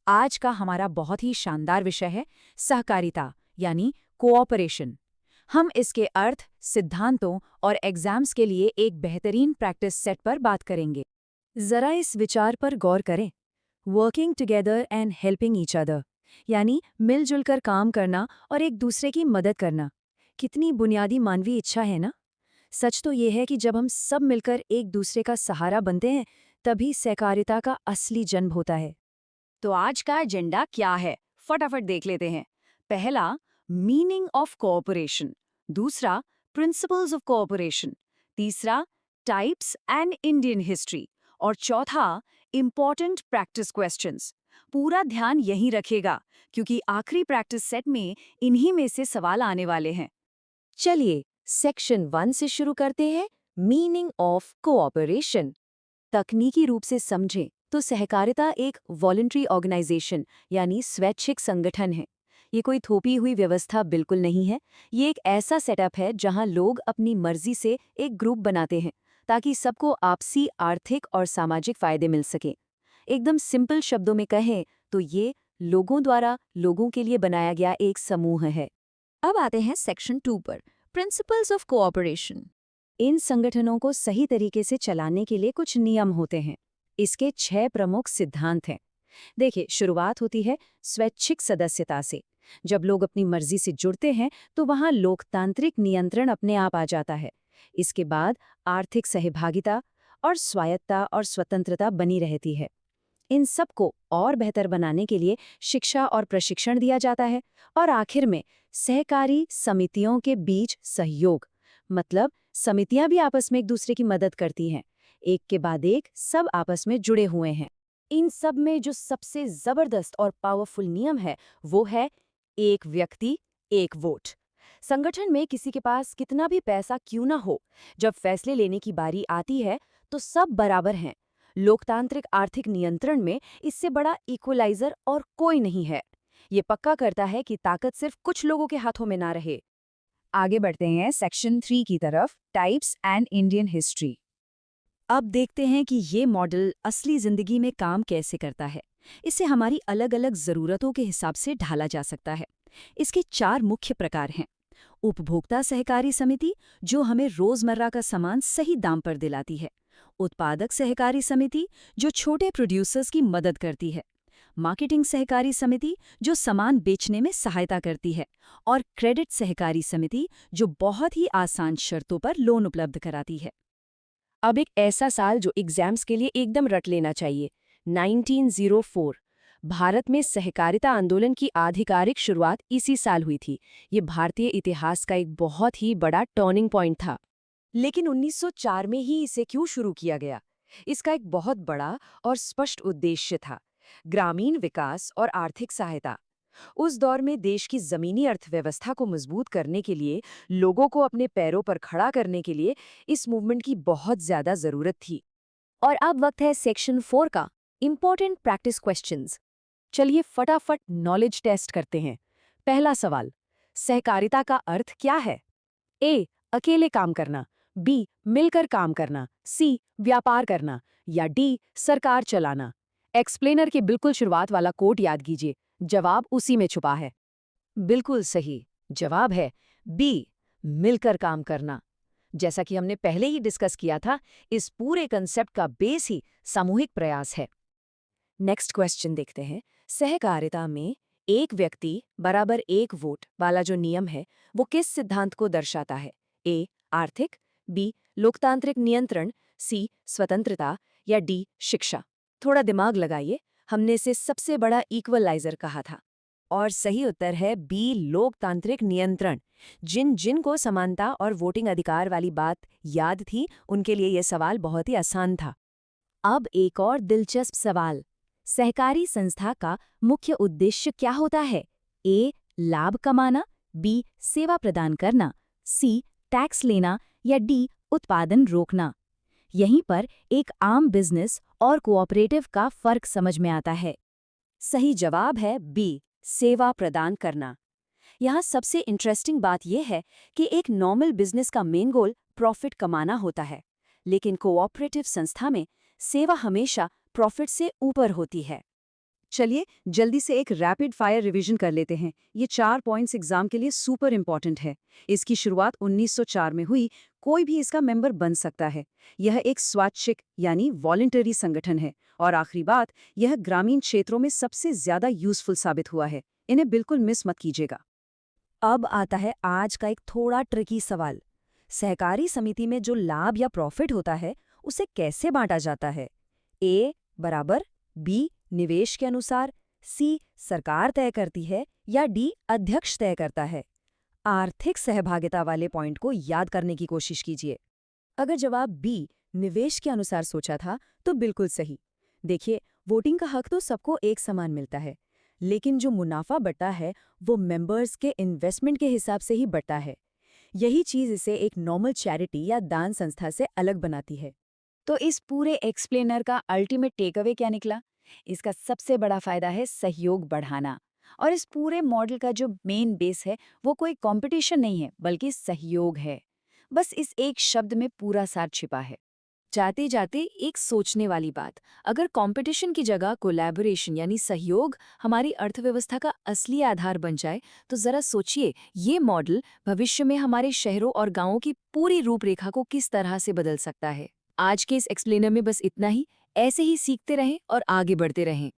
आज का हमारा बहुत ही शानदार विषय है सहकारिता यानी कोऑपरेशन। हम इसके अर्थ, सिद्धांतों और एग्जाम्स के लिए एक बेहतरीन प्रैक्टिस सेट पर बात करेंगे। जरा इस विचार पर गौर करें, working together and helping each other, यानी मिलजुल कर काम करना और एक दूसरे की मदद करना। कितनी बुनियादी मानवीय इच्छा है ना। सच तो ये है कि जब हम सब मिलकर एक दूसरे का सहारा बनते हैं, तभी सहकारिता का असली जन्म होता है। तो आज का एजेंडा क्या है, फटाफट देख लेते हैं। पहला, मीनिंग ऑफ कोऑपरेशन। दूसरा, प्रिंसिपल्स ऑफ कोऑपरेशन। तीसरा, टाइप्स एंड इंडियन हिस्ट्री। और चौथा, इंपॉर्टेंट प्रैक्टिस क्वेश्चंस। पूरा ध्यान यहीं रखेगा, क्योंकि आखिरी प्रैक्टिस सेट में इन्हीं में से सवाल आने वाले हैं। चलिए सेक्शन 1 से शुरू करते हैं, मीनिंग ऑफ कोऑपरेशन। तकनीकी रूप से समझें तो सहकारिता एक वॉलंटरी ऑर्गेनाइजेशन यानी स्वैच्छिक संगठन है। ये कोई थोपी हुई व्यवस्था बिल्कुल नहीं है। ये एक ऐसा सेटअप है जहां लोग अपनी मर्जी से एक ग्रुप बनाते हैं ताकि सबको आपसी आर्थिक और सामाजिक फायदे मिल सके। एकदम सिंपल शब्दों में कहें तो ये लोगों द्वारा लोगों के लिए बनाया गया एक समूह है। अब आते हैं सेक्शन 2 पर, प्रिंसिपल्स ऑफ कोऑपरेशन। इन संगठनों को सही तरीके से चलाने के लिए कुछ नियम होते हैं। इसके 6 प्रमुख सिद्धांत हैं। देखिए, शुरुआत होती है स्वैच्छिक सदस्यता से। जब लोग अपनी मर्जी से जुड़ते हैं तो वहां लोकतांत्रिक नियंत्रण अपने आप आ जाता है। इसके बाद आर्थिक सहभागिता और स्वायत्तता और स्वतंत्रता बनी रहती है। इन सब को और बेहतर बनाने के लिए शिक्षा और प्रशिक्षण दिया जाता है। और आखिर में सहकारी समितियों के बीच सहयोग, मतलब समितियां भी आपस में एक दूसरे की मदद करती हैं। एक के बाद एक सब आपस में जुड़े हुए हैं। इन सब में जो सबसे जबरदस्त और पावरफुल नियम है वो है एक व्यक्ति एक वोट। संगठन में किसी के पास कितना भी पैसा क्यों ना हो, जब फैसले लेने की बारी आती है तो सब बराबर हैं। लोकतांत्रिक आर्थिक नियंत्रण में इससे बड़ा इक्वलाइजर और कोई नहीं है। ये पक्का करता है कि ताकत सिर्फ कुछ लोगों के हाथों में ना रहे। आगे बढ़ते हैं सेक्शन 3 की तरफ, टाइप्स एंड इंडियन हिस्ट्री। अब देखते हैं कि ये मॉडल असली जिंदगी में काम कैसे करता है। इसे हमारी अलग अलग जरूरतों के हिसाब से ढाला जा सकता है। इसके 4 मुख्य प्रकार हैं। उपभोक्ता सहकारी समिति, जो हमें रोजमर्रा का सामान सही दाम पर दिलाती है। उत्पादक सहकारी समिति, जो छोटे प्रोड्यूसर्स की मदद करती है। मार्केटिंग सहकारी समिति, जो सामान बेचने में सहायता करती है। और क्रेडिट सहकारी समिति, जो बहुत ही आसान शर्तों पर लोन उपलब्ध कराती है। अब एक ऐसा साल जो एग्जाम्स के लिए एकदम रट लेना चाहिए, 1904। भारत में सहकारिता आंदोलन की आधिकारिक शुरुआत इसी साल हुई थी। ये भारतीय इतिहास का एक बहुत ही बड़ा टर्निंग पॉइंट था। लेकिन 1904 में ही इसे क्यों शुरू किया गया? इसका एक बहुत बड़ा और स्पष्ट उद्देश्य था, ग्रामीण विकास और आर्थिक सहायता। उस दौर में देश की जमीनी अर्थव्यवस्था को मजबूत करने के लिए, लोगों को अपने पैरों पर खड़ा करने के लिए इस मूवमेंट की बहुत ज्यादा जरूरत थी। और अब वक्त है सेक्शन 4 का, इंपॉर्टेंट प्रैक्टिस क्वेश्चंस। चलिए फटाफट नॉलेज टेस्ट करते हैं। पहला सवाल, सहकारिता का अर्थ क्या है? ए, अकेले काम करना। बी, मिलकर काम करना। सी, व्यापार करना। या डी, सरकार चलाना। एक्सप्लेनर की बिल्कुल शुरुआत वाला कोट याद कीजिए, जवाब उसी में छुपा है। बिल्कुल सही जवाब है बी, मिलकर काम करना। जैसा कि हमने पहले ही डिस्कस किया था, इस पूरे कंसेप्ट का बेस ही सामूहिक प्रयास है। नेक्स्ट क्वेश्चन देखते हैं। सहकारिता में एक व्यक्ति बराबर एक वोट वाला जो नियम है वो किस सिद्धांत को दर्शाता है? ए, आर्थिक। बी, लोकतांत्रिक नियंत्रण। सी, स्वतंत्रता। या डी, शिक्षा। थोड़ा दिमाग लगाइए, हमने इसे सबसे बड़ा इक्वलाइजर कहा था। और सही उत्तर है बी, लोकतांत्रिक नियंत्रण। जिन जिन को समानता और वोटिंग अधिकार वाली बात याद थी, उनके लिए यह सवाल बहुत ही आसान था। अब एक और दिलचस्प सवाल, सहकारी संस्था का मुख्य उद्देश्य क्या होता है? ए, लाभ कमाना। बी, सेवा प्रदान करना। सी, टैक्स लेना। या डी, उत्पादन रोकना। यहीं पर एक आम बिजनेस और कोऑपरेटिव का फर्क समझ में आता है। सही जवाब है बी, सेवा प्रदान करना। यहाँ सबसे इंटरेस्टिंग बात यह है कि एक नॉर्मल बिजनेस का मेन गोल प्रॉफिट कमाना होता है, लेकिन कोऑपरेटिव संस्था में सेवा हमेशा प्रॉफिट से ऊपर होती है। चलिए जल्दी से एक रैपिड फायर रिवीजन कर लेते हैं। ये 4 पॉइंट्स एग्जाम के लिए सुपर इंपॉर्टेंट है। इसकी शुरुआत 1904 में हुई। कोई भी इसका मेंबर बन सकता है। यह एक स्वैच्छिक यानी वॉलंटरी संगठन है। और आखिरी बात, यह ग्रामीण क्षेत्रों में सबसे ज्यादा यूजफुल साबित हुआ है। इन्हें बिल्कुल मिस मत कीजिएगा। अब आता है आज का एक थोड़ा ट्रिकी सवाल। सहकारी समिति में जो लाभ या प्रॉफिट होता है उसे कैसे बांटा जाता है? ए बराबर, बी निवेश के अनुसार, सी सरकार तय करती है या डी अध्यक्ष तय करता है? आर्थिक सहभागिता वाले पॉइंट को याद करने की कोशिश कीजिए। अगर जवाब बी निवेश के अनुसार सोचा था तो बिल्कुल सही। देखिए, वोटिंग का हक तो सबको एक समान मिलता है, लेकिन जो मुनाफा बटा है वो मेंबर्स के इन्वेस्टमेंट के हिसाब से ही बटा है। यही चीज इसे एक नॉर्मल चैरिटी या दान संस्था से अलग बनाती है। तो इस पूरे एक्सप्लेनर का अल्टीमेट टेकअवे क्या निकला? इसका सबसे बड़ा फायदा है सहयोग बढ़ाना। और इस पूरे मॉडल का जो मेन बेस है वो कोई कंपटीशन नहीं है बल्कि सहयोग है। बस इस एक शब्द में पूरा सार छिपा है। जाते जाते एक सोचने वाली बात, अगर कंपटीशन की जगह कोलैबोरेशन यानी सहयोग हमारी अर्थव्यवस्था का असली आधार बन जाए तो जरा सोचिए ये मॉडल भविष्य में हमारे शहरों और गांवों की पूरी रूपरेखा को किस तरह से बदल सकता है। आज के इस एक्सप्लेनर में बस इतना ही। ऐसे ही सीखते रहें और आगे बढ़ते रहें।